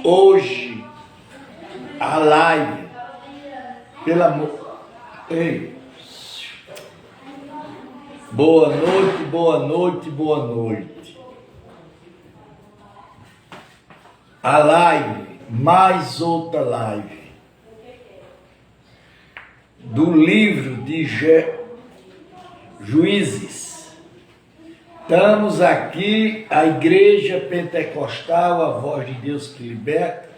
Hoje, a live, pelo amor... Ei. Boa noite, boa noite, boa noite. A live, mais outra live, do livro de Juízes. Estamos aqui, a Igreja Pentecostal, a Voz de Deus que Liberta,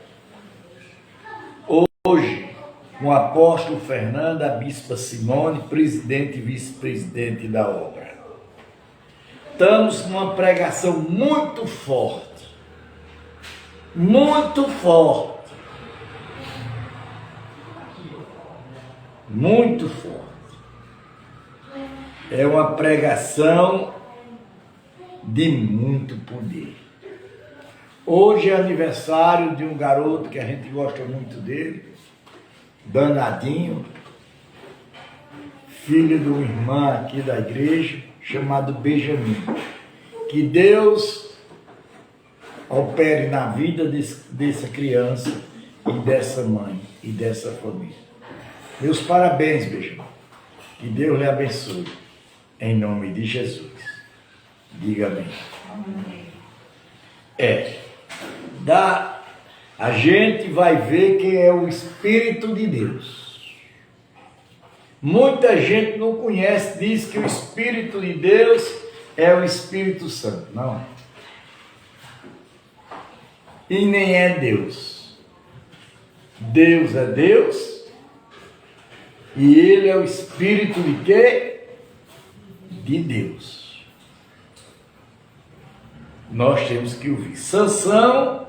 hoje, com o apóstolo Fernando, a bispa Simone, presidente e vice-presidente da obra. Estamos com uma pregação muito forte, muito forte, muito forte. É uma pregação de muito poder. Hoje é aniversário de um garoto que a gente gosta muito dele, danadinho, filho de uma irmã aqui da igreja, chamado Benjamin. Que Deus opere na vida dessa criança e dessa mãe e dessa família. Meus parabéns, Benjamin. Que Deus lhe abençoe. Em nome de Jesus. Diga amém. A gente vai ver quem é o Espírito de Deus. Muita gente não conhece, diz que o Espírito de Deus é o Espírito Santo. Não. E nem é Deus. Deus é Deus. E Ele é o Espírito de quê? De Deus. Nós temos que ouvir. Sansão,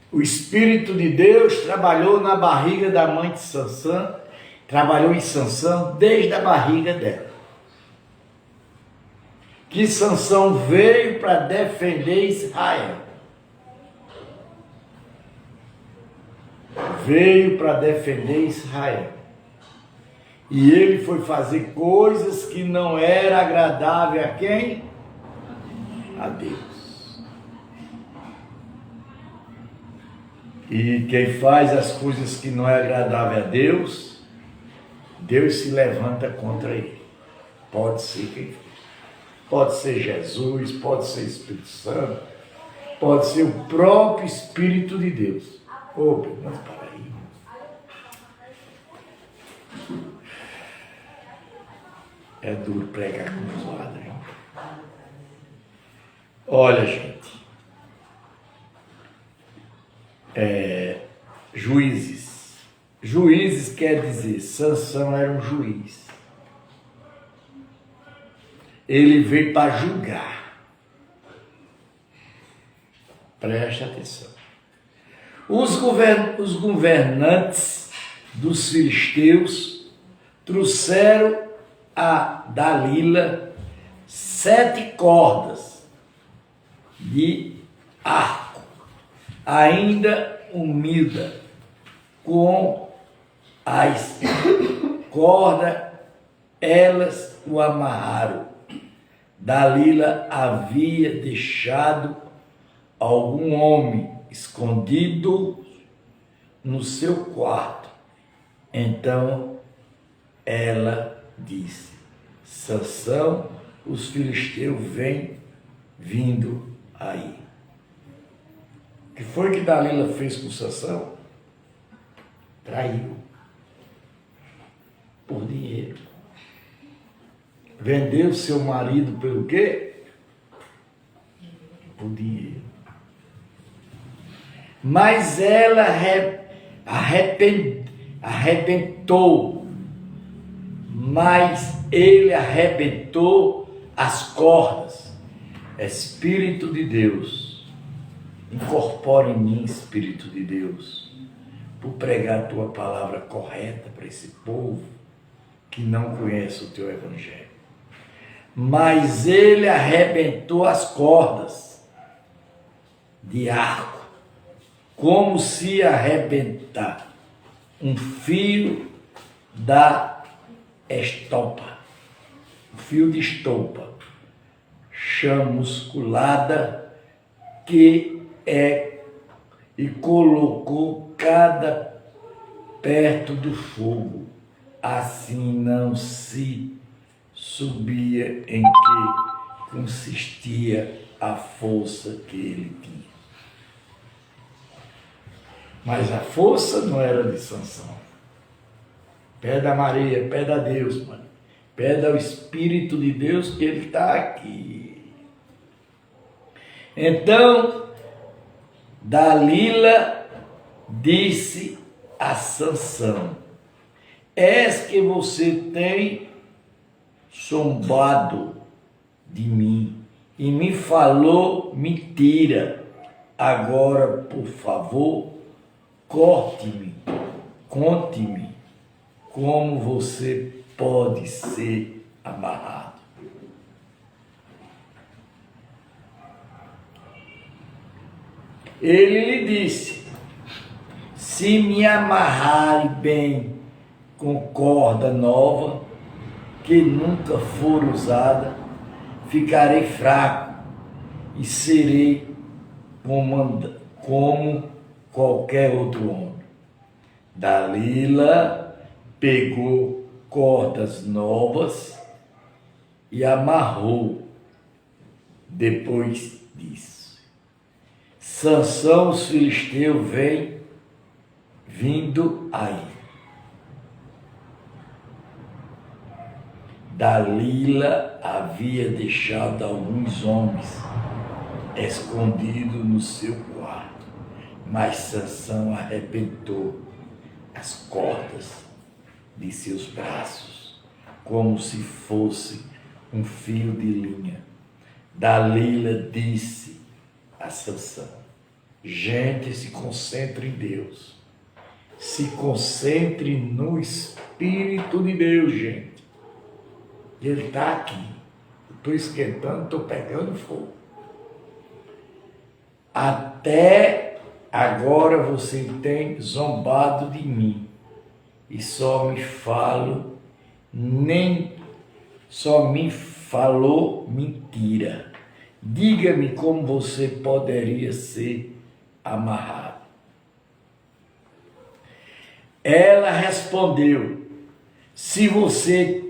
o Espírito de Deus trabalhou na barriga da mãe de Sansão, trabalhou em Sansão desde a barriga dela. Que Sansão veio para defender Israel. Veio para defender Israel. E ele foi fazer coisas que não era agradável a quem? A Deus. E quem faz as coisas que não é agradável a Deus, Deus se levanta contra ele. Pode ser quem for. Pode ser Jesus, pode ser Espírito Santo, pode ser o próprio Espírito de Deus. Ô, mas para aí. É duro pregar com os ladrões. Olha, gente, Juízes. Juízes quer dizer, Sansão era um juiz. Ele veio para julgar. Preste atenção. Os governantes dos filisteus trouxeram a Dalila 7 cordas de arco, ainda unida com as cordas, elas o amarraram. Dalila havia deixado algum homem escondido no seu quarto. Então ela disse: Sansão, os filisteus vêm vindo aí. O que foi que Dalila fez com Sansão? Traiu. Por dinheiro. Vendeu seu marido pelo quê? Por dinheiro. Mas ela arrebentou. Mas ele arrebentou as cordas. Espírito de Deus, incorpora em mim, Espírito de Deus, por pregar a tua palavra correta para esse povo que não conhece o teu evangelho. Mas ele arrebentou as cordas de arco, como se arrebentar um fio da estopa, um fio de estopa, chamusculada, que é e colocou cada perto do fogo. Assim não se subia em que consistia a força que ele tinha. Mas a força não era de Sansão. Pede a Maria, pede a Deus, mano. Pede ao Espírito de Deus que ele está aqui. Então, Dalila disse a Sansão: és que você tem zombado de mim e me falou mentira. Agora, por favor, conte-me como você pode ser amarrado. Ele lhe disse: se me amarrare bem com corda nova, que nunca for usada, ficarei fraco e serei como qualquer outro homem. Dalila pegou cordas novas e amarrou. Depois disso, Sansão, os filisteus, vem vindo aí. Dalila havia deixado alguns homens escondidos no seu quarto, mas Sansão arrebentou as cordas de seus braços, como se fosse um fio de linha. Dalila disse a Sansão: gente, se concentre em Deus. Se concentre no Espírito de Deus, gente. Ele está aqui. Estou esquentando, estou pegando fogo. Até agora você tem zombado de mim e só me falou mentira. Diga-me como você poderia ser amarrado. Ela respondeu: se você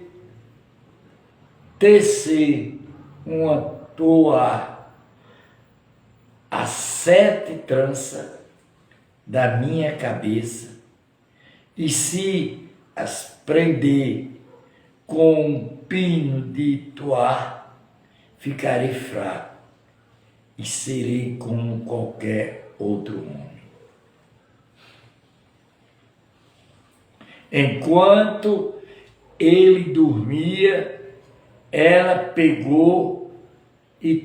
tecer uma toalha a 7 tranças da minha cabeça, e se as prender com um pino de toalha, ficarei fraco e serei como qualquer outro homem. Enquanto ele dormia, ela pegou e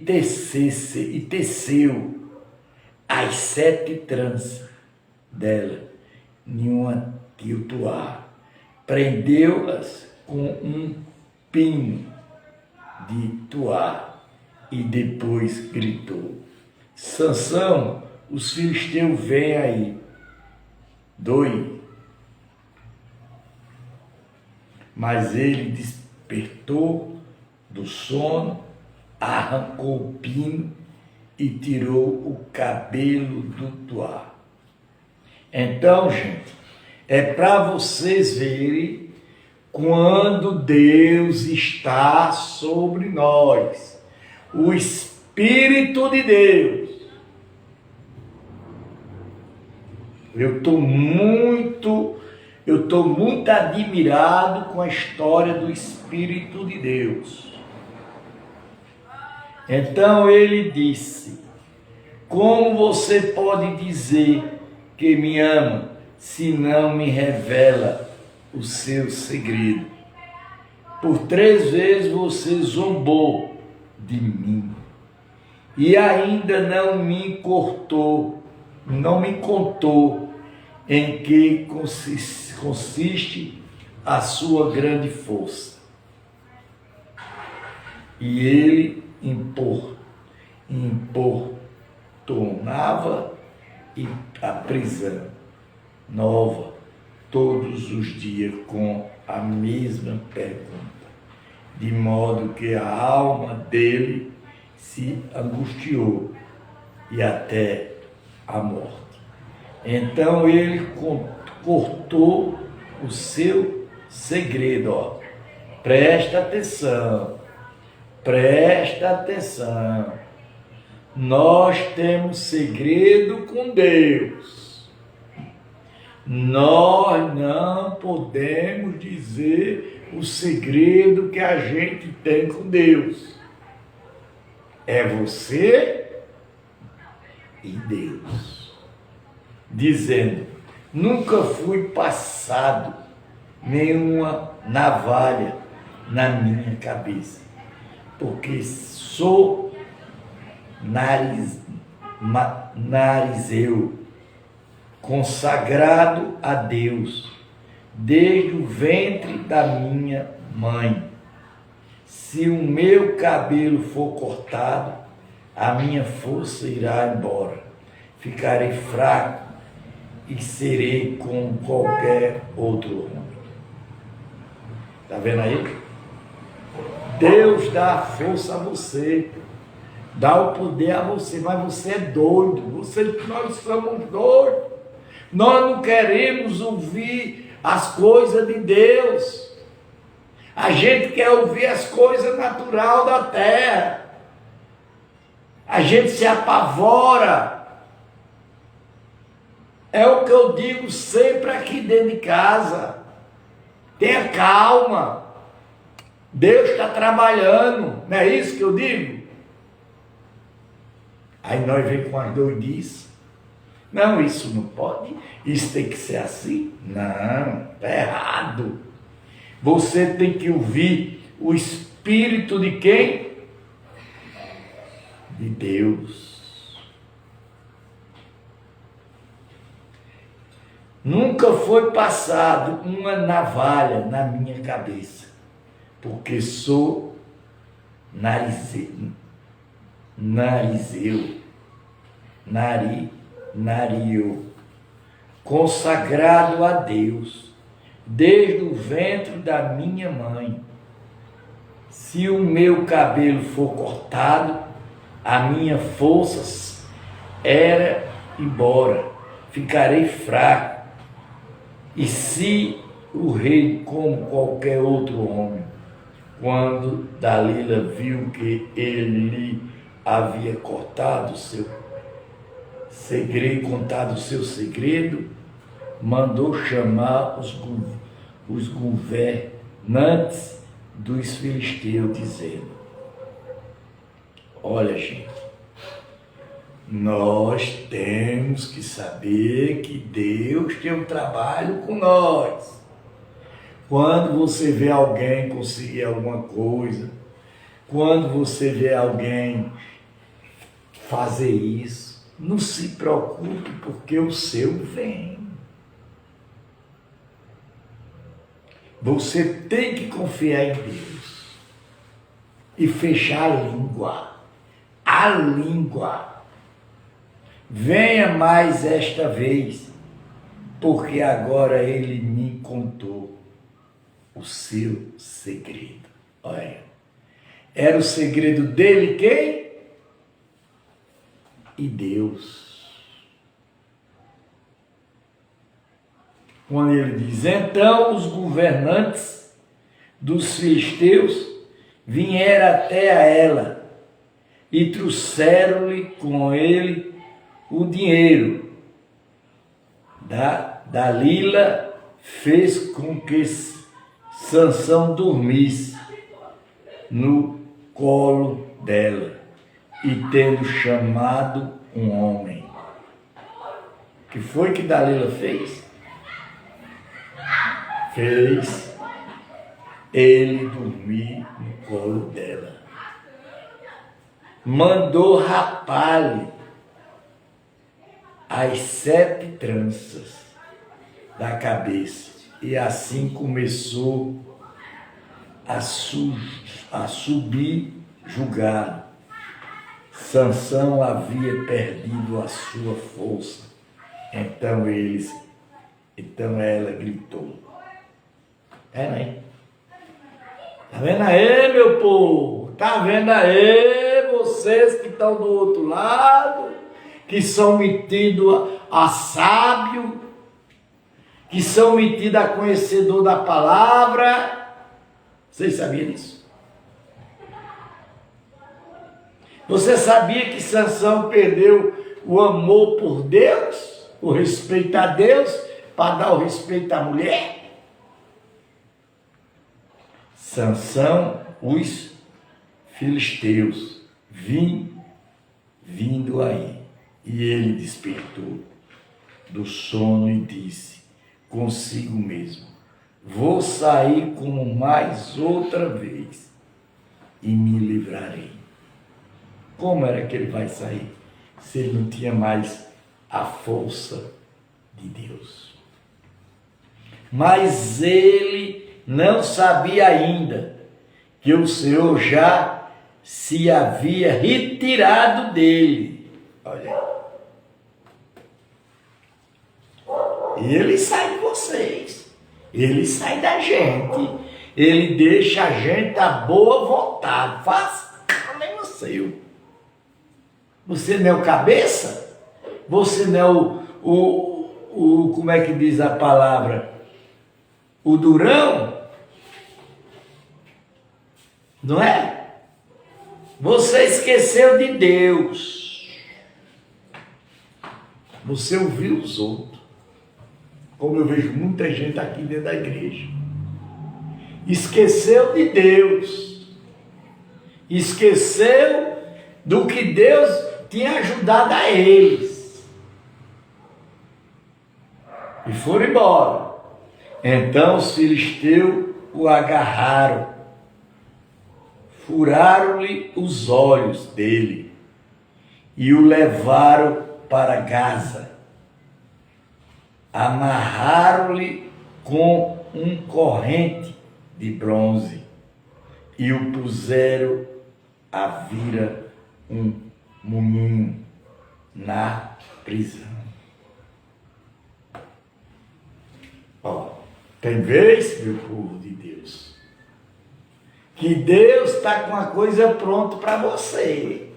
teceu as 7 tranças dela em uma toalha, prendeu-as com um pino de toalha e depois gritou: Sansão, os filisteus vêm aí. Doe. Mas ele despertou do sono, arrancou o pino e tirou o cabelo do toalha. Então, gente, é para vocês verem quando Deus está sobre nós, o Espírito de Deus. Eu estou muito admirado com a história do Espírito de Deus. Então ele disse: como você pode dizer que me ama se não me revela o seu segredo? Por 3 vezes você zombou de mim e ainda não me contou em que consiste a sua grande força. E ele importunava a prisão nova todos os dias com a mesma pergunta, de modo que a alma dele se angustiou e até a morte. Então ele cortou o seu segredo, ó. Presta atenção, presta atenção. Nós temos segredo com Deus. Nós não podemos dizer o segredo que a gente tem com Deus. É você e Deus. Dizendo, nunca fui passado nenhuma navalha na minha cabeça, porque sou narizeu, consagrado a Deus, desde o ventre da minha mãe. Se o meu cabelo for cortado, a minha força irá embora. Ficarei fraco e serei como qualquer outro homem. Está vendo aí? Deus dá a força a você, dá o poder a você, mas você é doido. Nós somos doidos. Nós não queremos ouvir as coisas de Deus. A gente quer ouvir as coisas naturais da terra. A gente se apavora. É o que eu digo sempre aqui dentro de casa. Tenha calma. Deus está trabalhando. Não é isso que eu digo? Aí nós vem com as doidices. Não, isso não pode. Isso tem que ser assim. Não, está errado. Você tem que ouvir o Espírito de quem? De Deus. Nunca foi passado uma navalha na minha cabeça, porque sou narizeu, consagrado a Deus, desde o ventre da minha mãe. Se o meu cabelo for cortado, a minha força era embora, ficarei fraco. E se o rei, como qualquer outro homem, quando Dalila viu que ele lhe havia cortado o seu segredo, contado o seu segredo, mandou chamar os governantes dos filisteus, dizendo: olha, gente, nós temos que saber que Deus tem um trabalho com nós. Quando você vê alguém conseguir alguma coisa, quando você vê alguém fazer isso, não se preocupe, porque o seu vem. Você tem que confiar em Deus e fechar a língua. A língua. Venha mais esta vez, porque agora ele me contou o seu segredo. Olha, era o segredo dele quem? E Deus. Quando ele diz, então os governantes dos filisteus vieram até a ela e trouxeram-lhe com ele o dinheiro. Dalila fez com que Sansão dormisse no colo dela e tendo chamado um homem. O que foi que Dalila fez? Fez ele dormir no colo dela. Mandou rapar-lhe as 7 tranças da cabeça, e assim começou a subir julgado. Sansão havia perdido a sua força. Então ela gritou. Tá vendo aí, meu povo? Tá vendo aí, vocês que estão do outro lado? que são metidos a sábio, que são metidos a conhecedor da palavra. Vocês sabiam disso? Você sabia que Sansão perdeu o amor por Deus, o respeito a Deus, para dar o respeito à mulher? Sansão, os filisteus, vindo aí. E ele despertou do sono e disse consigo mesmo: vou sair como mais outra vez e me livrarei. Como era que ele vai sair se ele não tinha mais a força de Deus? Mas ele não sabia ainda que o Senhor já se havia retirado dele. Olha, ele sai de vocês, ele sai da gente, ele deixa a gente a boa vontade, faz problema seu. Você não é o cabeça? Você não é o como é que diz a palavra? O durão? Não é? Você esqueceu de Deus. Você ouviu os outros. Como eu vejo muita gente aqui dentro da igreja. Esqueceu de Deus. Esqueceu do que Deus tinha ajudado a eles. E foram embora. Então os filisteus o agarraram, furaram-lhe os olhos dele e o levaram para Gaza. Amarraram-lhe com um corrente de bronze e o puseram a vira um moinho na prisão. Ó, tem vez, meu povo de Deus, que Deus está com a coisa pronta para você.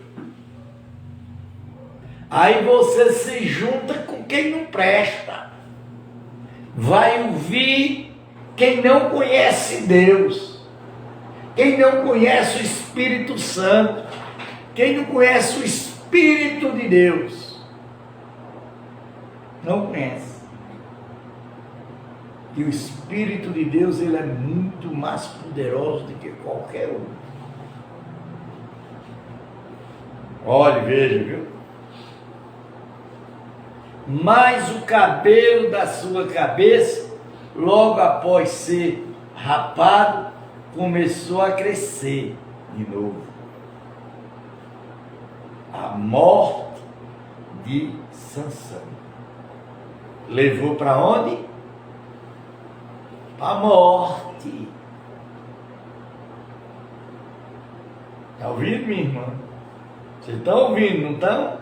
Aí você se junta com quem não presta. Vai ouvir quem não conhece Deus, quem não conhece o Espírito Santo, quem não conhece o Espírito de Deus. Não conhece. E o Espírito de Deus, ele é muito mais poderoso do que qualquer um. Olhe, veja, viu? Mas o cabelo da sua cabeça, logo após ser rapado, começou a crescer de novo. A morte de Sansão levou para onde? A morte. Está ouvindo, minha irmã? Vocês estão ouvindo, não estão?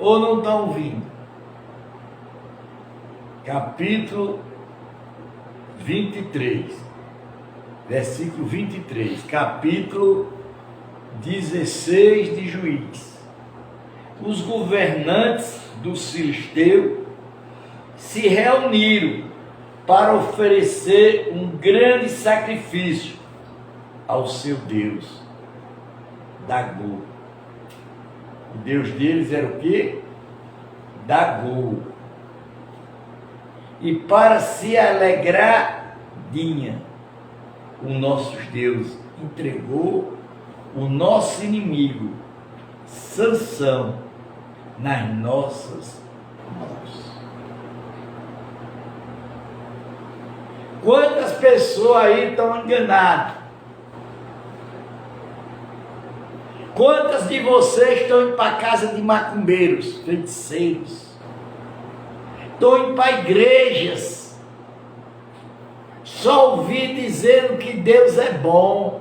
Ou não estão ouvindo? Capítulo 23, versículo 23, capítulo 16 de Juízes. Os governantes dos filisteus se reuniram para oferecer um grande sacrifício ao seu Deus, Dagon. O Deus deles era o quê? Dagon. E para se alegrar, o nosso Deus entregou o nosso inimigo, Sansão, nas nossas mãos. Quantas pessoas aí estão enganadas? Quantas de vocês estão indo para a casa de macumbeiros, feiticeiros? Estão indo para igrejas, só ouvir dizendo que Deus é bom,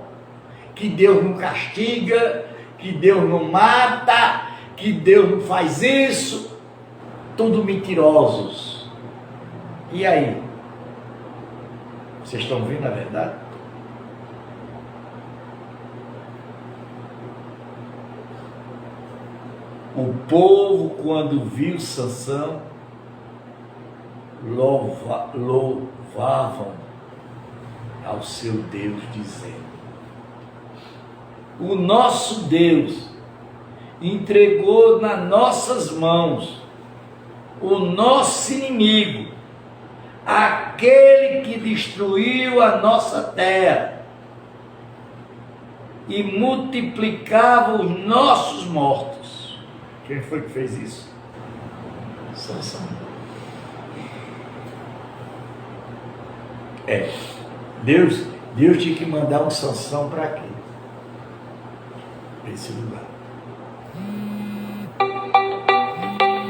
que Deus não castiga, que Deus não mata, que Deus não faz isso. Tudo mentirosos. E aí? Vocês estão vendo a verdade? O povo, quando viu Sansão, louvavam ao seu Deus, dizendo: o nosso Deus entregou nas nossas mãos o nosso inimigo, aquele que destruiu a nossa terra e multiplicava os nossos mortos. Quem foi que fez isso? Sansão. Deus tinha que mandar um Sansão para quê? Para esse lugar.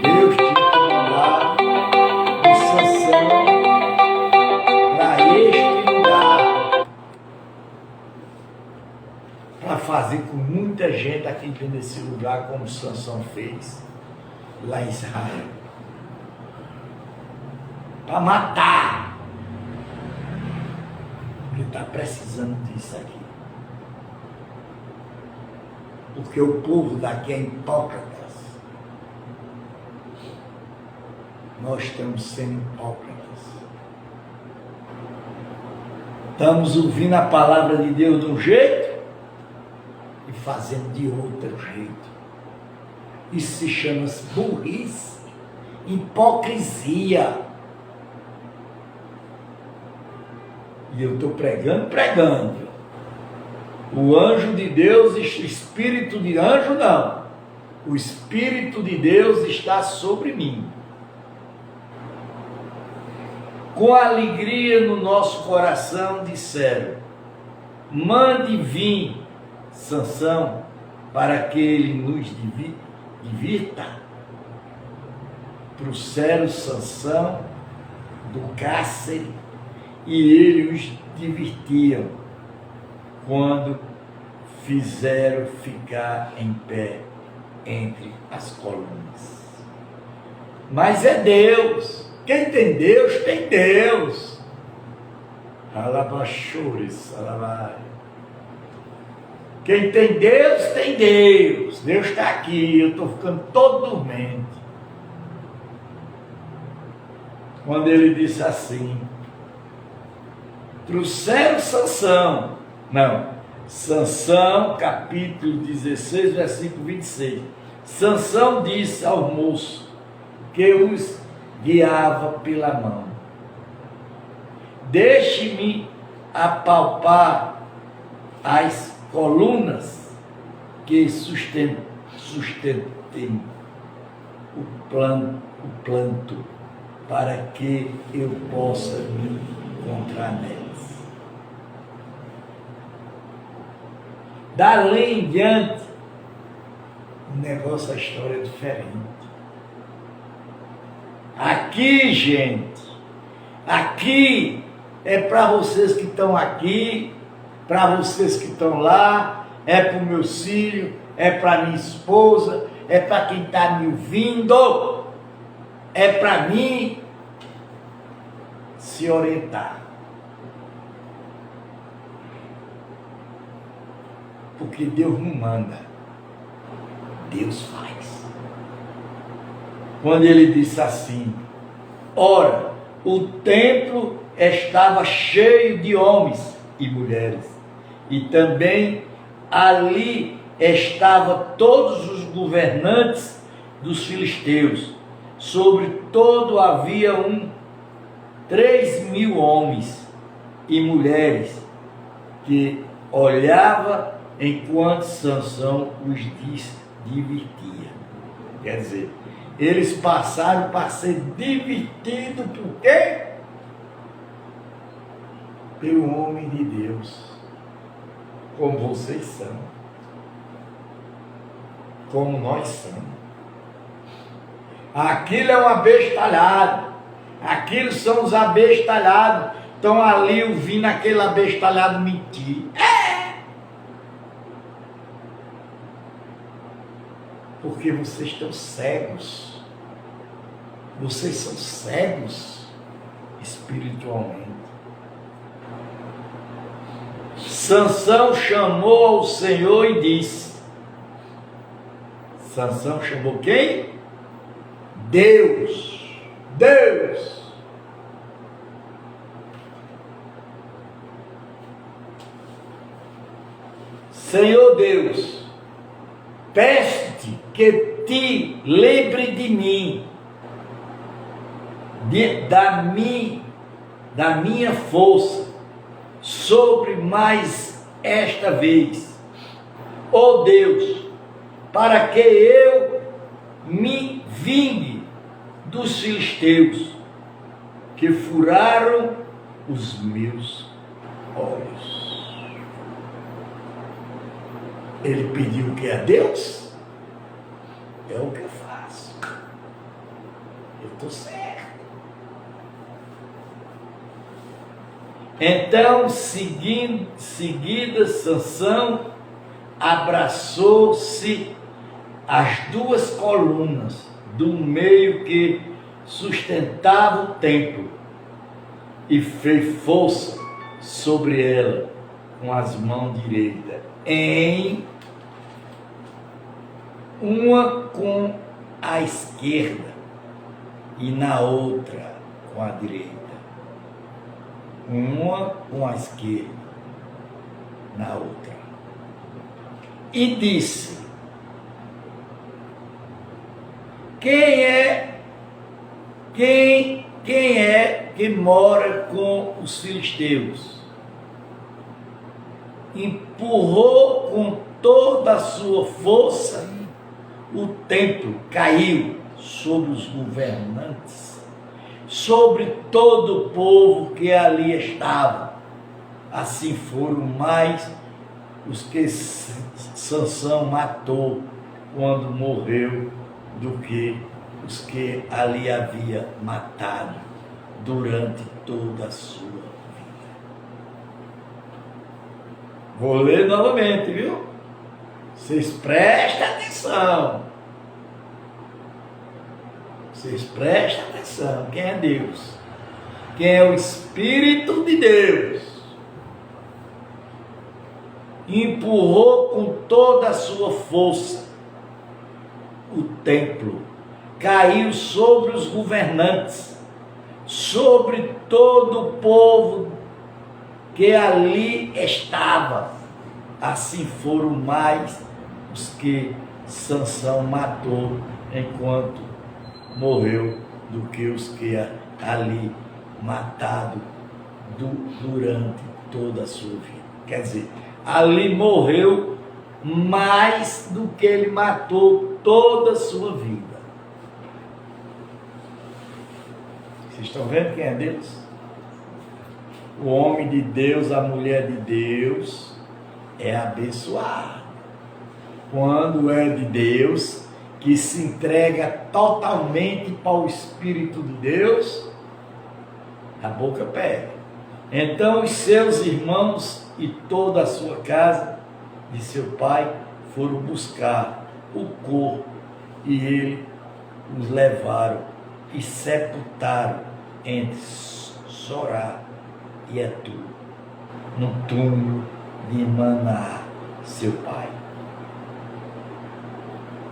Deus tinha que mandar um Sansão para este lugar, para fazer com muita gente aqui nesse lugar, como Sansão fez lá em Israel, para matar. Ele está precisando disso aqui. Porque o povo daqui é hipócritas. Nós estamos sendo hipócritas. Estamos ouvindo a palavra de Deus de um jeito e fazendo de outro jeito. Isso se chama burrice, hipocrisia. E eu estou pregando. O anjo de Deus, o espírito de anjo não. O Espírito de Deus está sobre mim. Com alegria no nosso coração disseram: mande vir Sansão para que ele nos divirta. Trouxeram Sansão do cárcere e ele os divertiam quando fizeram ficar em pé entre as colunas. Mas é Deus. Quem tem Deus, tem Deus. Alabachures, alabai. Quem tem Deus, tem Deus. Deus está aqui. Eu estou ficando todo dormente. Quando ele disse assim: trouxeram Sansão. Não. Sansão, capítulo 16, versículo 26. Sansão disse ao moço que os guiava pela mão: deixe-me apalpar as colunas que sustentem o planto, para que eu possa me encontrar nelas. Dali em diante, o negócio, a história é diferente. Aqui, gente, aqui é para vocês que estão aqui, para vocês que estão lá, é para o meu filho, é para minha esposa, é para quem está me ouvindo, é para mim se orientar. Porque Deus não manda, Deus faz. Quando ele disse assim: ora, o templo estava cheio de homens e mulheres, e também ali estavam todos os governantes dos filisteus. Sobre todo havia 3.000 homens e mulheres que olhavam enquanto Sansão os divertia. Quer dizer, eles passaram para ser divertidos por quê? Pelo homem de Deus, como vocês são, como nós somos. Aquilo é um abestalhado, aquilo são os abestalhados, estão ali ouvindo aquele abestalhado mentir. Porque vocês estão cegos. Vocês são cegos espiritualmente. Sansão chamou ao Senhor e disse: Sansão chamou quem? Deus. Deus. Senhor Deus, peço-te que te lembre de mim, da minha força, sobre mais esta vez. Ó Deus, para que eu me vingue dos filisteus, que furaram os meus olhos. Ele pediu o que a Deus? É o que eu faço. Eu estou certo. Então, seguida, Sansão abraçou-se às duas colunas do meio que sustentava o templo e fez força sobre ela com as mãos direitas, em uma com a esquerda e na outra com a direita. Uma com a esquerda, na outra. E disse: quem é que mora com os filisteus? Empurrou com toda a sua força, o templo caiu sobre os governantes, sobre todo o povo que ali estava. Assim foram mais os que Sansão matou quando morreu do que os que ali havia matado durante toda a sua vida. Vou ler novamente, viu? Vocês prestem atenção. Vocês prestem atenção. Quem é Deus? Quem é o Espírito de Deus? Empurrou com toda a sua força o templo. Caiu sobre os governantes, sobre todo o povo que ali estava. Assim foram mais os que Sansão matou enquanto morreu do que os que ali matado durante toda a sua vida. Quer dizer, ali morreu mais do que ele matou toda a sua vida. Vocês estão vendo quem é Deus? O homem de Deus, a mulher de Deus é abençoado. Quando é de Deus, que se entrega totalmente para o Espírito de Deus, a boca pega. Então os seus irmãos e toda a sua casa de seu pai foram buscar o corpo e ele os levaram e sepultaram entre Sorá e Etu, no túmulo de Maná, seu pai.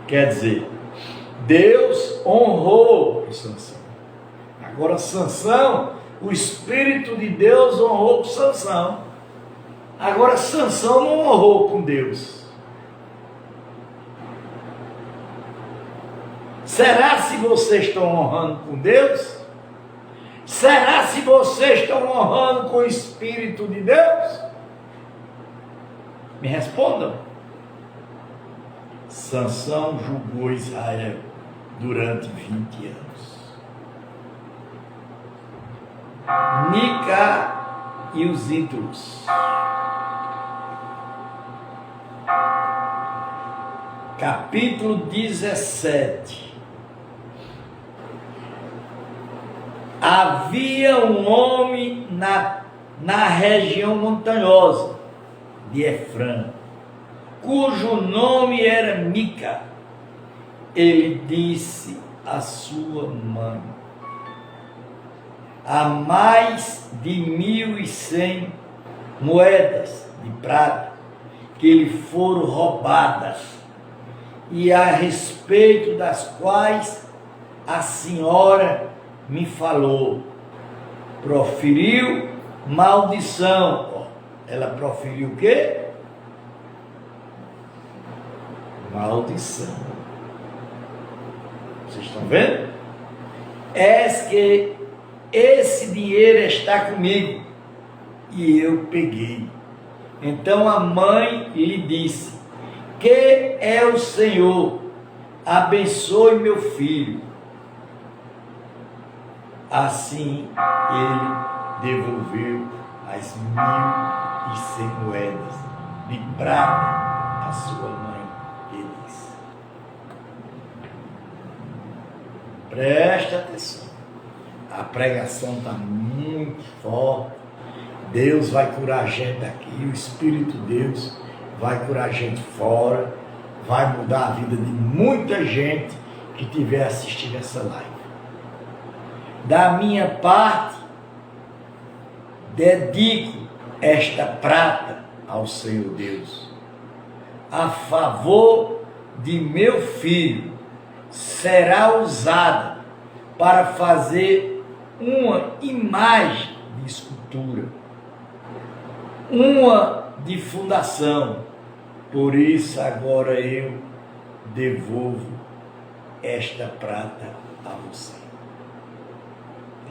Quer dizer, Deus honrou Sansão. Agora Sansão, o Espírito de Deus honrou Sansão. Agora Sansão não honrou com Deus. Será se vocês estão honrando com Deus? Será se vocês estão honrando com o Espírito de Deus? Me respondam. Sansão julgou Israel durante 20 anos. Nica e os ídolos. Capítulo 17. Havia um homem na região montanhosa de Efrã, cujo nome era Mica. Ele disse à sua mãe: há mais de 1.100 moedas de prata que lhe foram roubadas, e a respeito das quais a senhora me falou. Proferiu maldição. Ela proferiu o quê? Maldição. Vocês estão vendo? És que esse dinheiro está comigo e eu peguei. Então a mãe lhe disse: que é o Senhor, abençoe meu filho. Assim ele devolveu as 1.100 moedas de prata à sua mãe. Ele disse: presta atenção, a pregação está muito forte. Deus vai curar a gente aqui, o Espírito de Deus vai curar a gente fora, vai mudar a vida de muita gente que estiver assistindo essa live. Da minha parte, dedico esta prata ao Senhor Deus, a favor de meu filho, será usada para fazer uma imagem de escultura, uma de fundação. Por isso agora eu devolvo esta prata a você.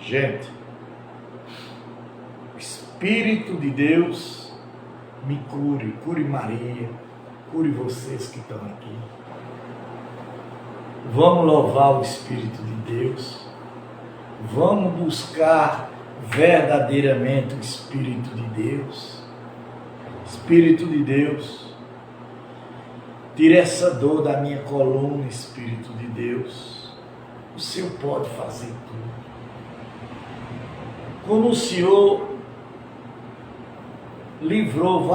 Gente, o Espírito de Deus me cure, cure Maria, cure vocês que estão aqui. Vamos louvar o Espírito de Deus, vamos buscar verdadeiramente o Espírito de Deus. Espírito de Deus, tira essa dor da minha coluna, Espírito de Deus. O Senhor pode fazer tudo. Como o Senhor livrou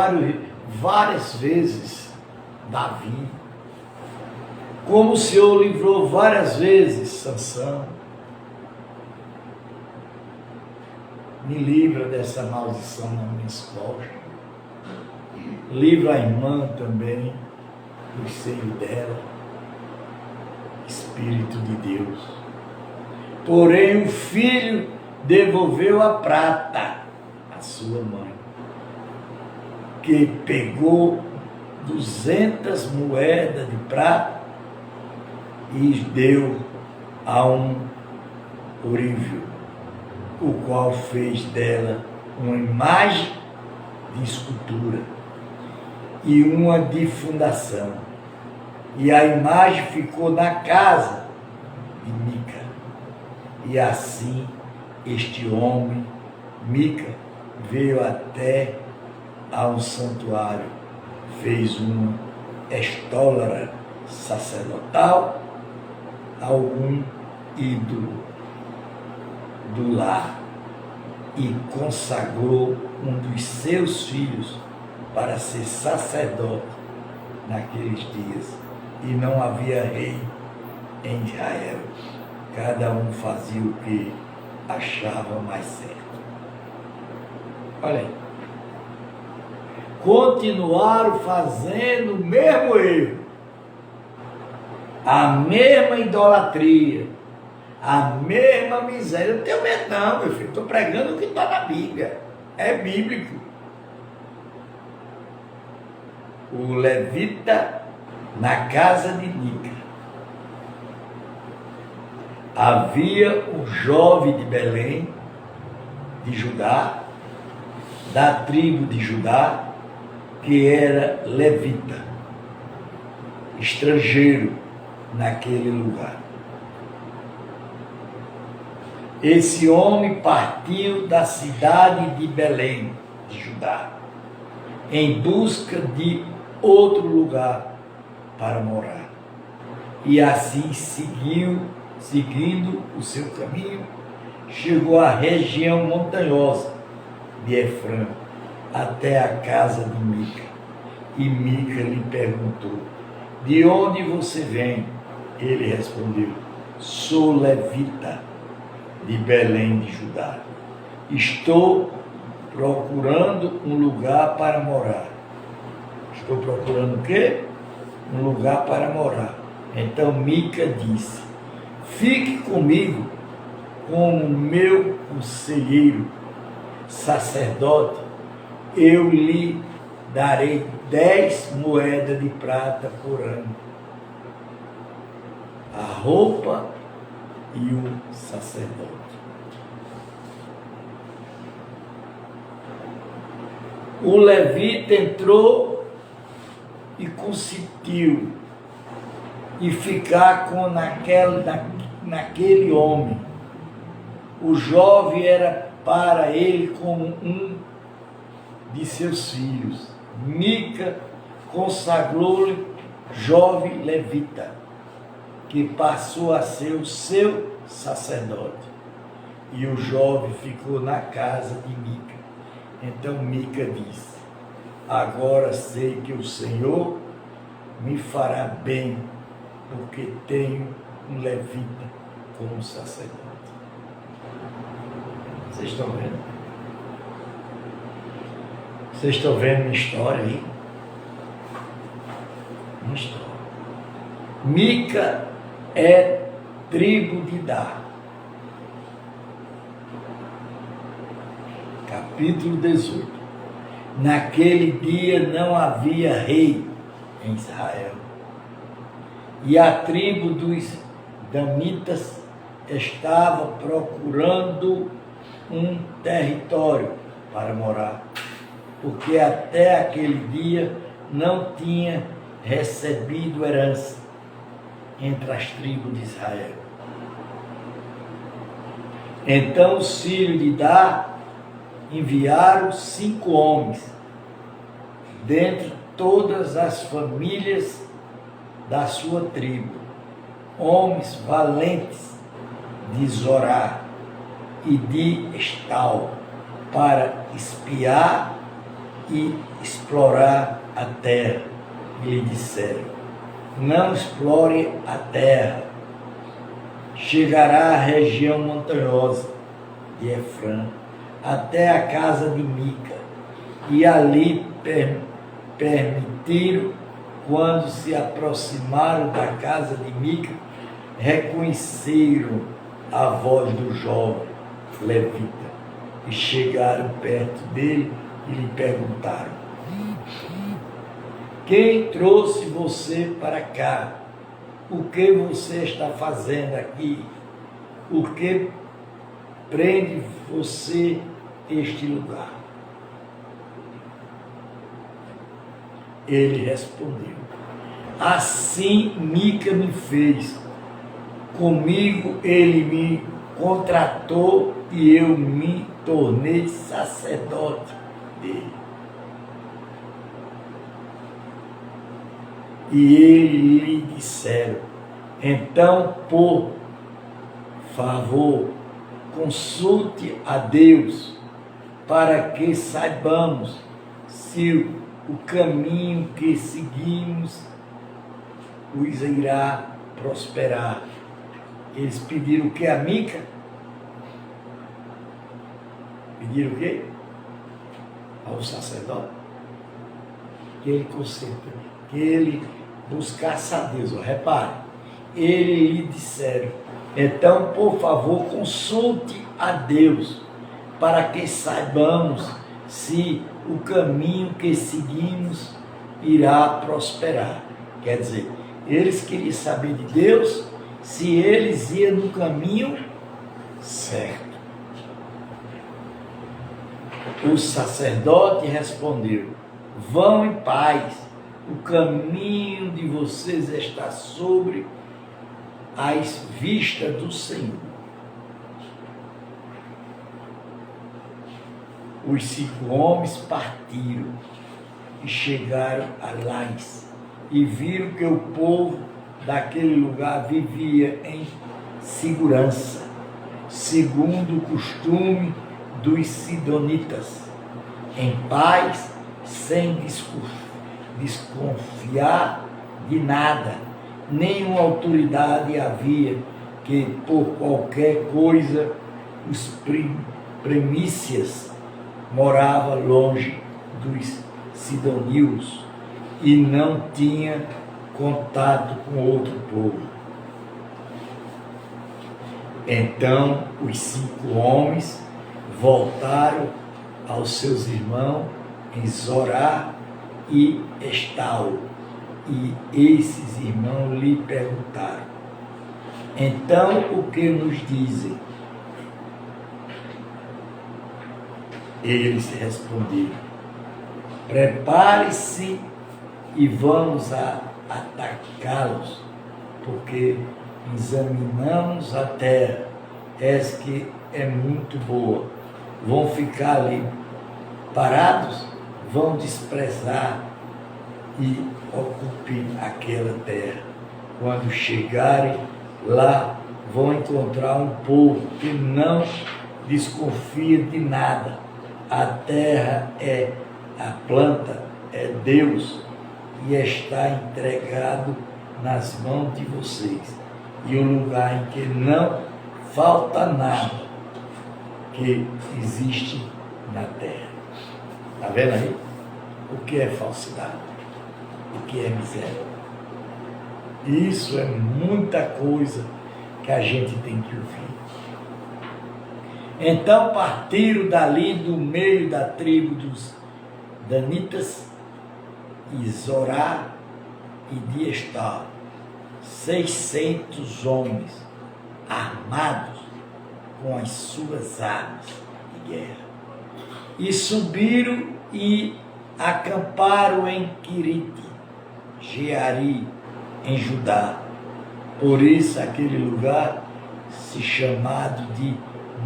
várias vezes Davi, como o Senhor livrou várias vezes Sansão, me livra dessa maldição nas minhas costas. Livra a irmã também do seio dela, Espírito de Deus. Porém o filho devolveu a prata à sua mãe, que pegou 200 moedas de prata e deu a um ourives, o qual fez dela uma imagem de escultura e uma de fundação. E a imagem ficou na casa de Mica. E assim este homem, Mica, veio até a um santuário, fez uma estólara sacerdotal a algum ídolo do lar e consagrou um dos seus filhos para ser sacerdote naqueles dias. E não havia rei em Israel. Cada um fazia o que achava mais certo. Olha aí. Continuaram fazendo o mesmo erro, a mesma idolatria, a mesma miséria. Eu não tenho medo não, meu filho. Estou pregando o que está na Bíblia. É bíblico. O levita na casa de Mica. Havia um jovem de Belém, de Judá, da tribo de Judá, que era levita, estrangeiro naquele lugar. Esse homem partiu da cidade de Belém, de Judá, em busca de outro lugar para morar. E assim seguindo o seu caminho, chegou à região montanhosa de Efrã, até a casa de Mica. E Mica lhe perguntou: de onde você vem? Ele respondeu: sou levita de Belém de Judá. Estou procurando um lugar para morar. Estou procurando o quê? um lugar para morar. Então Mica disse: fique comigo como meu conselheiro, sacerdote, eu lhe darei 10 moedas de prata por ano, a roupa e o sacerdote. O levita entrou e consentiu e ficar com naquele homem. O jovem era para ele como um de seus filhos. Mica consagrou-lhe jovem levita, que passou a ser o seu sacerdote. E o jovem ficou na casa de Mica. Então Mica disse: agora sei que o Senhor me fará bem, porque tenho um levita como sacerdote. Vocês estão vendo? Vocês estão vendo minha história aí? Uma história. Mica é tribo de Dá. Capítulo 18. Naquele dia não havia rei em Israel, e a tribo dos danitas estava procurando um território para morar, porque até aquele dia não tinha recebido herança entre as tribos de Israel. Então os filhos de Dá enviaram 5 homens, dentre todas as famílias da sua tribo, homens valentes de Zorá e de Estal, para espiar e explorar a terra. E lhe disseram: não explore a terra, chegará à região montanhosa de Efrã, até a casa de Mica, e ali permitiram, quando se aproximaram da casa de Mica, reconheceram a voz do jovem levita, e chegaram perto dele e lhe perguntaram: quem trouxe você para cá? O que você está fazendo aqui? O que prende você este lugar? Ele respondeu: assim Mica me fez. Comigo ele me contratou e eu me tornei sacerdote dele. E ele lhe disseram: então, por favor, consulte a Deus, para que saibamos se o caminho que seguimos os irá prosperar. Eles pediram o que a Mica? Pediram o quê? Ao sacerdote? Que ele conserta, que ele buscasse a Deus. Repare, ele lhe disseram: então, por favor, consulte a Deus, para que saibamos se o caminho que seguimos irá prosperar. Quer dizer, eles queriam saber de Deus se eles iam no caminho certo. O sacerdote respondeu: vão em paz, o caminho de vocês está sobre as vistas do Senhor. Os 5 homens partiram e chegaram a Lais, e viram que o povo daquele lugar vivia em segurança, segundo o costume dos sidonitas, em paz, sem desconfiar de nada. Nenhuma autoridade havia que, por qualquer coisa, os primícias morava longe dos sidonios, e não tinha contato com outro povo. Então os 5 homens voltaram aos seus irmãos em Zorá e Estaol, e esses irmãos lhe perguntaram: então o que nos dizem? Eles responderam: prepare-se e vamos atacá-los, porque examinamos a terra, eis que é muito boa. Vão ficar ali parados, vão desprezar e ocupem aquela terra. Quando chegarem lá, vão encontrar um povo que não desconfia de nada. A terra a planta é Deus e está entregado nas mãos de vocês. E o lugar em que não falta nada que existe na terra. Está vendo aí? O que é falsidade? O que é miséria? Isso é muita coisa que a gente tem que ouvir. Então partiram dali do meio da tribo dos Danitas e Zorá e de Estaol 600 homens armados com as suas armas de guerra. E subiram e acamparam em Quirite Jeari, em Judá. Por isso aquele lugar se chamado de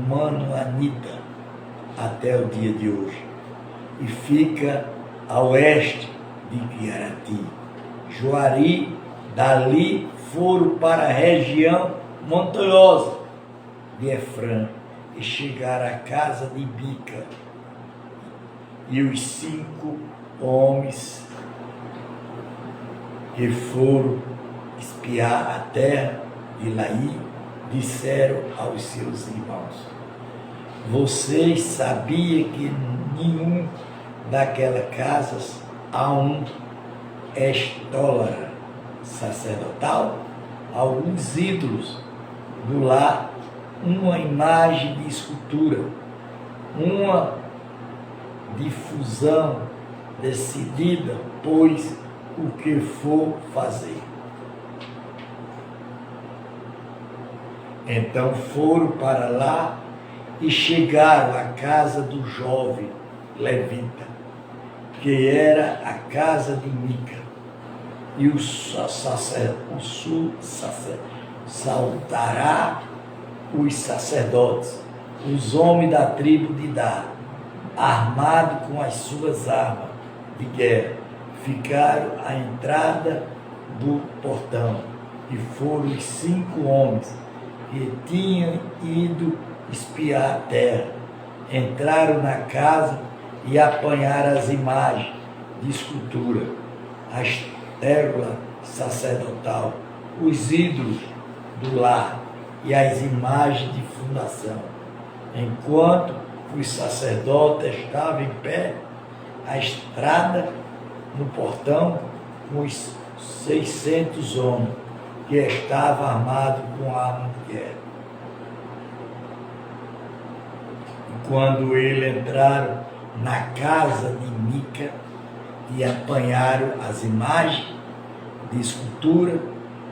Manoanita até o dia de hoje. E fica a oeste de Quirati. Joari, dali foram para a região montanhosa de Efrã e chegaram à casa de Bica. E os 5 homens que foram espiar a terra de Laí disseram aos seus irmãos: vocês sabiam que nenhum daquelas casas há um estólara sacerdotal, alguns ídolos do lar, uma imagem de escultura, uma difusão decidida, pois o que for fazer. Então foram para lá e chegaram à casa do jovem levita, que era a casa de Mica. E o saudará os sacerdotes, os homens da tribo de Dan, armados com as suas armas de guerra, ficaram à entrada do portão. E foram os 5 homens que tinham ido espiar a terra, entraram na casa e apanharam as imagens de escultura, a estérola sacerdotal, os ídolos do lar e as imagens de fundação. Enquanto os sacerdotes estavam em pé, à estrada, no portão, com os 600 homens que estavam armados com armas de guerra. E quando eles entraram na casa de Mica e apanharam as imagens de escultura,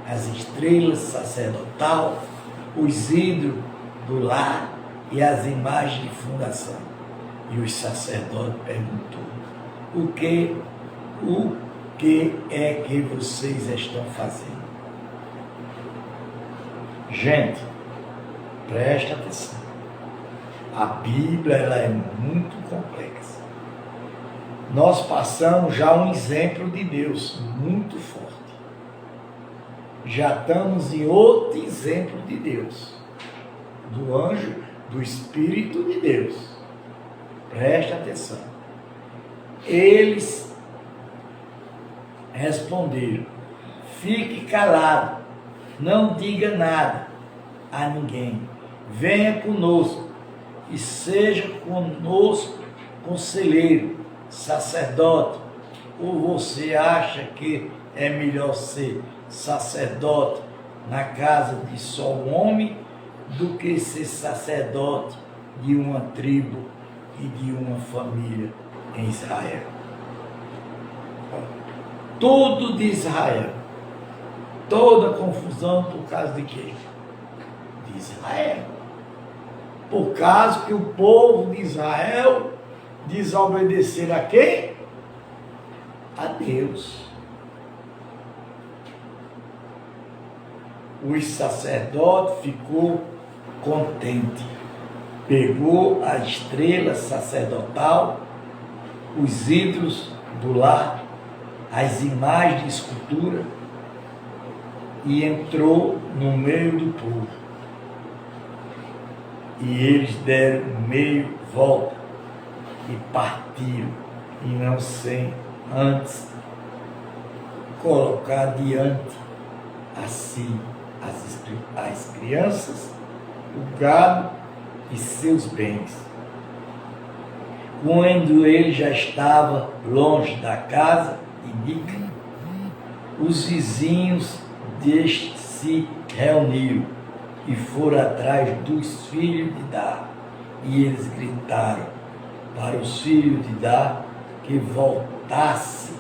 as estrelas sacerdotal, os ídolos do lar e as imagens de fundação. E os sacerdotes perguntou: o que é que vocês estão fazendo? Gente, presta atenção. A Bíblia ela é muito complexa. Nós passamos já um exemplo de Deus muito forte. Já estamos em outro exemplo de Deus, do anjo, do Espírito de Deus. Preste atenção. Eles responderam: fique calado, não diga nada a ninguém, venha conosco e seja conosco conselheiro, sacerdote, ou você acha que é melhor ser sacerdote na casa de só um homem do que ser sacerdote de uma tribo e de uma família em Israel. Tudo de Israel, toda confusão por causa de quê? De Israel. Por causa que o povo de Israel desobedeceram a quem? A Deus. O sacerdote ficou contente, pegou a estrela sacerdotal, os ídolos do lar, as imagens de escultura e entrou no meio do povo. E eles deram meio volta e partiram, e não sem antes colocar diante assim as crianças, o gado e seus bens. Quando ele já estava longe da casa de Mica, os vizinhos deste se reuniram e foram atrás dos filhos de Dá. E eles gritaram para os filhos de Dá que voltasse.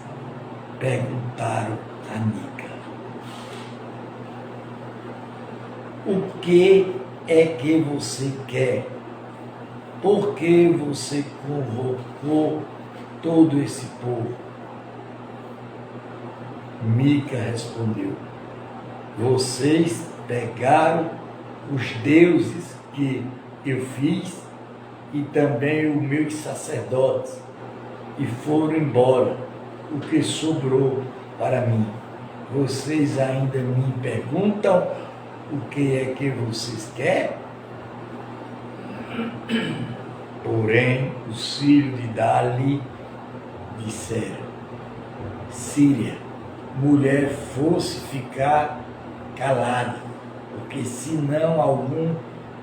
Perguntaram a Mica: o que é que você quer? Por que você convocou todo esse povo? Mica respondeu: vocês pegaram os deuses que eu fiz e também os meus sacerdotes e foram embora. O que sobrou para mim? Vocês ainda me perguntam o que é que vocês querem? Porém, os filhos de Dali disseram: Síria, mulher, fosse ficar calada, porque senão algum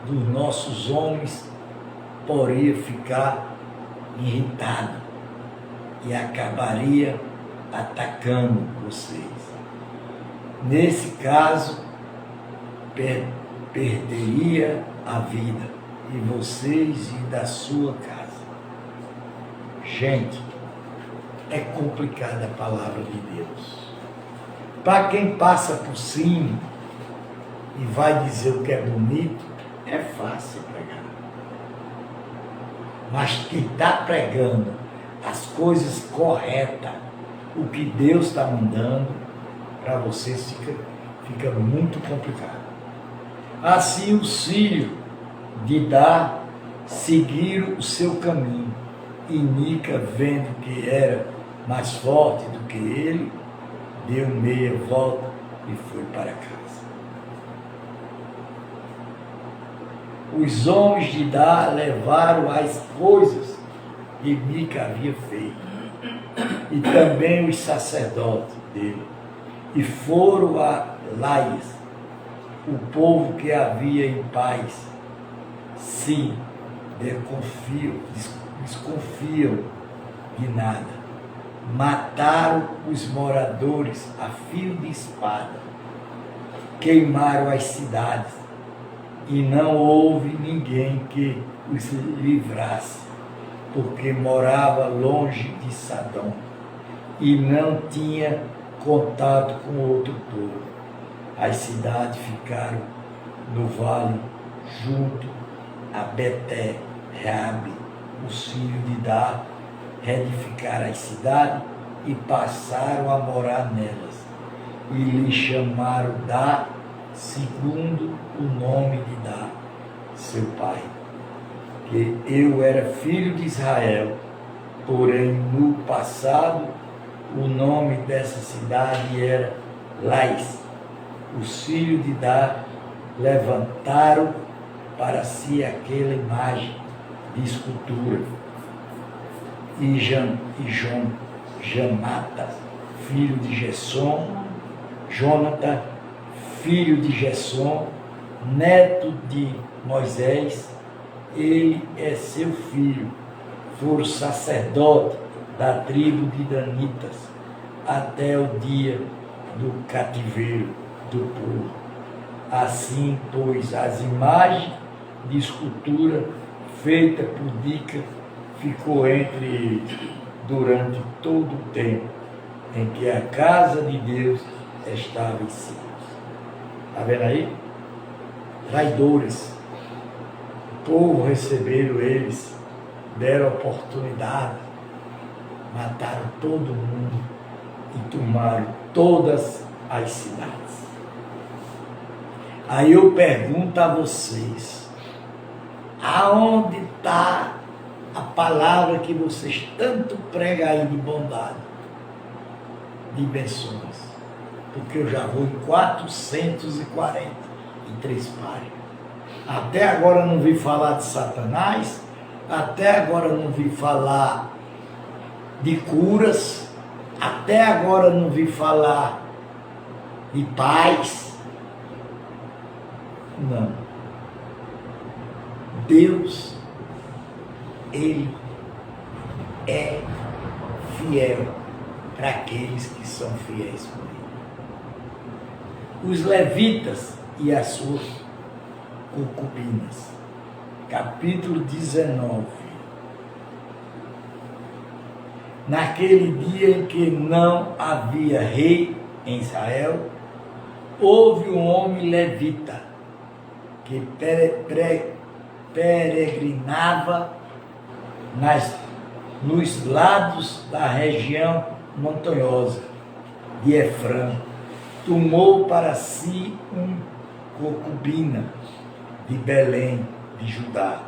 dos nossos homens poderia ficar irritado e acabaria atacando vocês. Nesse caso, perderia a vida de vocês e da sua casa. Gente, é complicada a palavra de Deus. Para quem passa por cima e vai dizer o que é bonito, é fácil pregar. Mas quem está pregando as coisas corretas, o que Deus está mandando, para vocês fica muito complicado. Assim os filhos de Dá seguiram o seu caminho, e Mica, vendo que era mais forte do que ele, deu meia volta e foi para casa. Os homens de Dá levaram as coisas que Mica havia feito, e também os sacerdotes dele, e foram a Lais, o povo que havia em paz. Sim, desconfiam de nada. Mataram os moradores a fio de espada, queimaram as cidades, e não houve ninguém que os livrasse, porque morava longe de Sadom, e não tinha contato com outro povo. As cidades ficaram no vale, junto a Beté, Rabi, os filhos de Dá, reedificaram as cidades e passaram a morar nelas. E lhe chamaram Dá, segundo o nome de Dá, seu pai. Que eu era filho de Israel, porém no passado o nome dessa cidade era Lais. Os filhos de Dá levantaram para si aquela imagem de escultura. E Jonata, filho de Gessom, Jonathan, filho de Gessom, neto de Moisés, ele é seu filho, foram sacerdote da tribo de Danitas, até o dia do cativeiro do povo. Assim, pois, as imagens de escultura feita por Dica ficou entre eles durante todo o tempo em que a casa de Deus estava em Silos. Está vendo aí? Traidores. O povo receberam eles, deram oportunidade, mataram todo mundo e tomaram todas as cidades. Aí eu pergunto a vocês, aonde está a palavra que vocês tanto pregam aí de bondade, de bênçãos? Porque eu já vou em 443 páginas. Até agora não vi falar de Satanás, até agora não vi falar de curas, até agora não vi falar de paz. Não. Deus, Ele é fiel para aqueles que são fiéis com Ele. Os levitas e as suas concubinas. Capítulo 19. Naquele dia em que não havia rei em Israel, houve um homem levita que peregrinava nos lados da região montanhosa de Efrã. Tomou para si uma concubina de Belém, de Judá.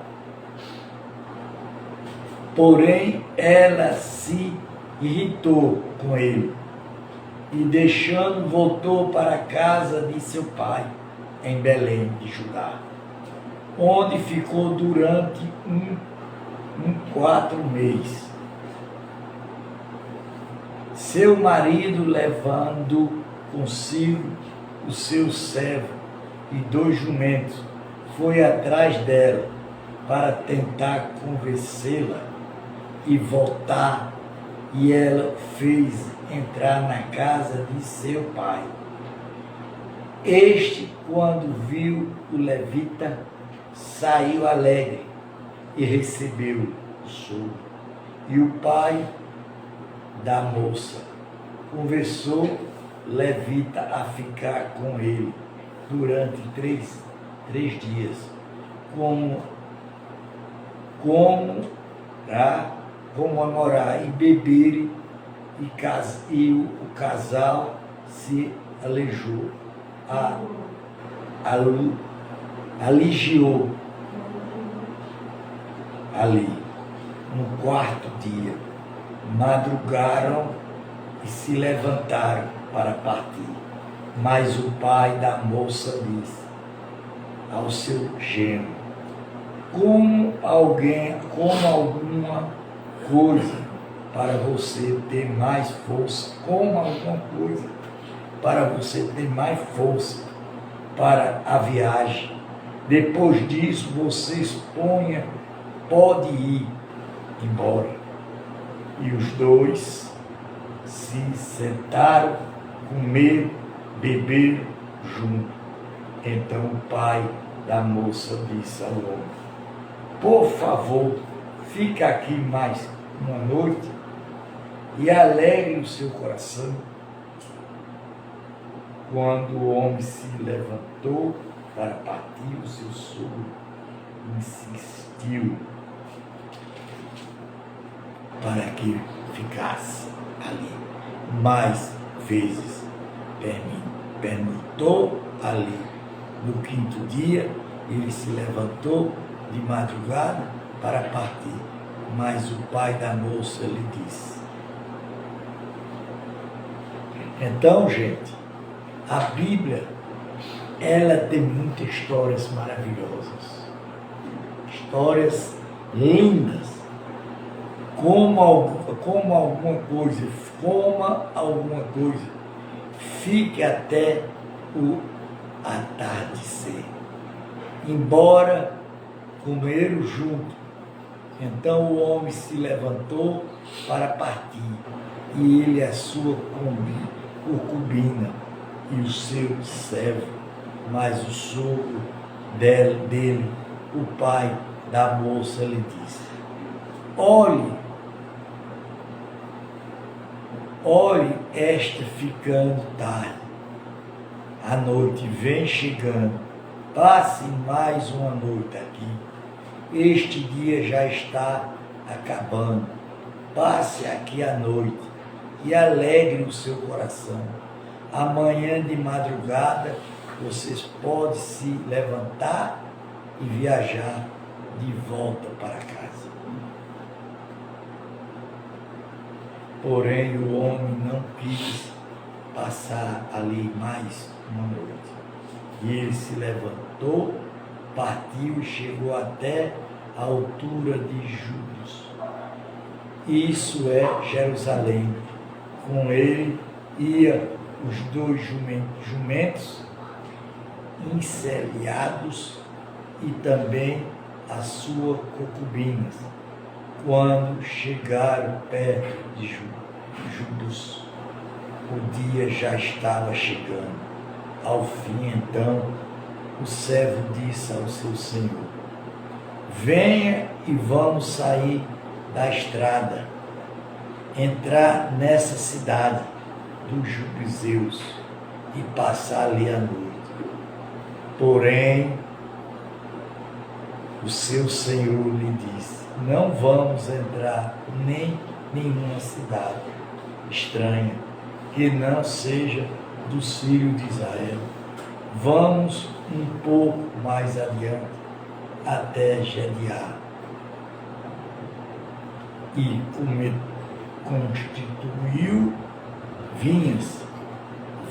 Porém, ela se irritou com ele e, deixando, voltou para a casa de seu pai, em Belém, de Judá, onde ficou durante 4 meses. Seu marido, levando consigo o seu servo e 2 jumentos, foi atrás dela para tentar convencê-la e voltar, e ela fez entrar na casa de seu pai. Este, quando viu o levita, saiu alegre e recebeu o sogro. E o pai da moça conversou levita a ficar com ele durante 3 dias, como a morar e beber, e o casal se aligiou ali. No 4º dia, madrugaram e se levantaram para partir. Mas o pai da moça disse ao seu genro: como alguma coisa para você ter mais força, para a viagem. Depois disso, vocês pode ir embora. E os 2 se sentaram, comeram, beberam junto. Então o pai da moça disse ao homem: por favor, fica aqui mais uma noite e alegre o seu coração. Quando o homem se levantou para partir, o seu sogro insistiu para que ficasse ali mais vezes. Pernoitou ali. No 5º dia, ele se levantou de madrugada para partir. Mas o pai da moça lhe disse. Então, gente, a Bíblia, ela tem muitas histórias maravilhosas, histórias lindas. Coma alguma coisa, fique até o atardecer. Embora comeram junto. Então o homem se levantou para partir, e ele e a sua concubina e o seu servo. Mas o sogro dele, o pai da moça, lhe disse: olhe, esta ficando tarde, a noite vem chegando, passe mais uma noite aqui. Este dia já está acabando. Passe aqui a noite e alegre o seu coração. Amanhã de madrugada vocês podem se levantar e viajar de volta para casa. Porém, o homem não quis passar ali mais uma noite. E ele se levantou, partiu e chegou até a altura de Judas. Isso é Jerusalém. Com ele ia os 2 jumentos encilhados e também a sua concubina. Quando chegaram perto de Judas, o dia já estava chegando. Ao fim, então, o servo disse ao seu senhor: venha e vamos sair da estrada, entrar nessa cidade dos jubizeus e passar ali a noite. Porém, o seu senhor lhe disse: não vamos entrar nem nenhuma cidade estranha que não seja dos filhos de Israel. Vamos um pouco mais adiante, até Gediá, e constituiu vinhas.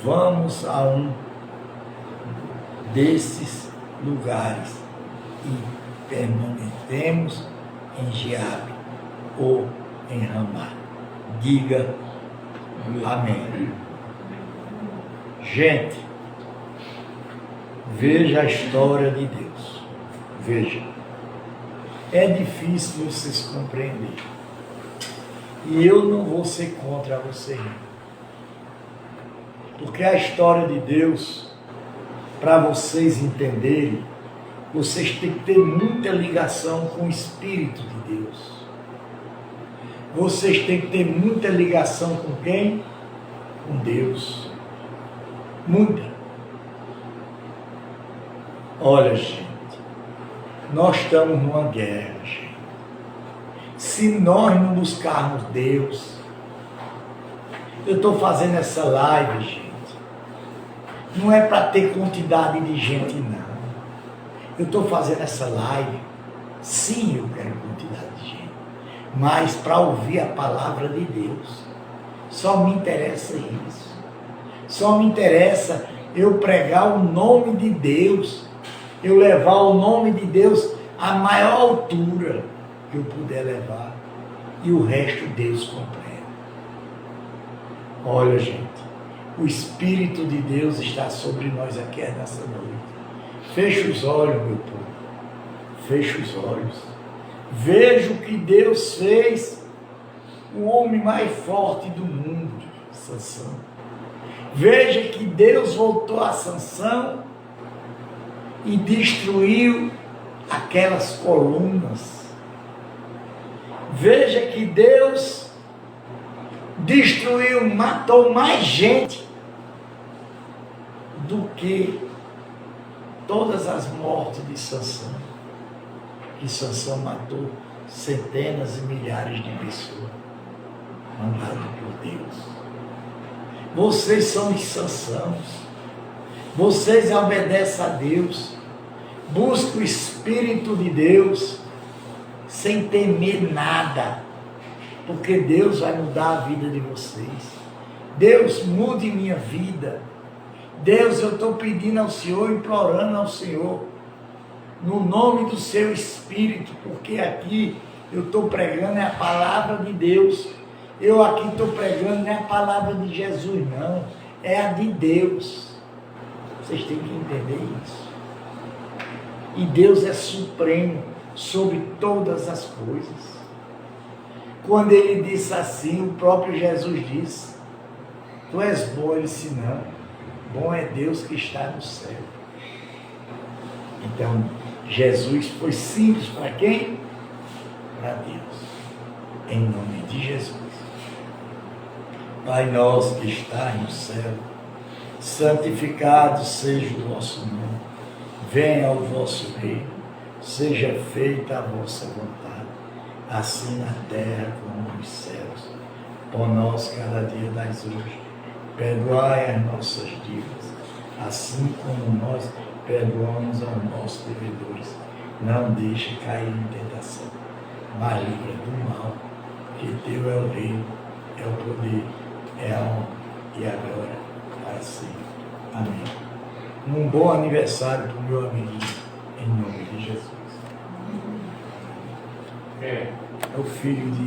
Vamos a um desses lugares e permanecemos em Giabe ou em Ramá. Diga amém. Gente, veja a história de Deus. Veja. É difícil vocês compreenderem. E eu não vou ser contra você. Porque a história de Deus, para vocês entenderem, vocês têm que ter muita ligação com o Espírito de Deus. Vocês têm que ter muita ligação com quem? Com Deus. Muita. Olha, gente, nós estamos numa guerra, gente. Se nós não buscarmos Deus, eu estou fazendo essa live, gente, não é para ter quantidade de gente, não. Eu estou fazendo essa live, sim, eu quero quantidade de gente, mas para ouvir a palavra de Deus. Só me interessa isso. Só me interessa eu pregar o nome de Deus, eu levar o nome de Deus à maior altura que eu puder levar, e o resto Deus completa. Olha, gente, o Espírito de Deus está sobre nós aqui nessa noite. Feche os olhos, meu povo. Feche os olhos. Veja o que Deus fez, o homem mais forte do mundo, Sansão. Veja que Deus voltou a Sansão e destruiu aquelas colunas. Veja que Deus destruiu, matou mais gente do que todas as mortes de Sansão. Que Sansão matou centenas e milhares de pessoas, mandado por Deus. Vocês são os Sansãos. Vocês obedecem a Deus. Buscam o Espírito de Deus sem temer nada, porque Deus vai mudar a vida de vocês. Deus, mude minha vida. Deus, eu estou pedindo ao Senhor, implorando ao Senhor, no nome do seu Espírito, porque aqui eu estou pregando é a palavra de Deus. Eu aqui estou pregando não é a palavra de Jesus, não, é a de Deus. Vocês têm que entender isso. E Deus é supremo sobre todas as coisas. Quando ele disse assim, o próprio Jesus disse: Tu és bom, ele disse, não. Bom é Deus que está no céu. Então, Jesus foi simples para quem? Para Deus. Em nome de Jesus. Pai nosso que está no céu, santificado seja o vosso nome. Venha o vosso reino. Seja feita a vossa vontade, assim na terra como nos céus. Pão nosso cada dia dais hoje. Perdoai as nossas dívidas, assim como nós perdoamos aos nossos devedores. Não deixe cair em tentação, mas livra do mal, que teu é o reino, é o poder, é a honra e a glória para sempre. Amém. Um bom aniversário para o meu amiguinho, em nome de Jesus. É o filho de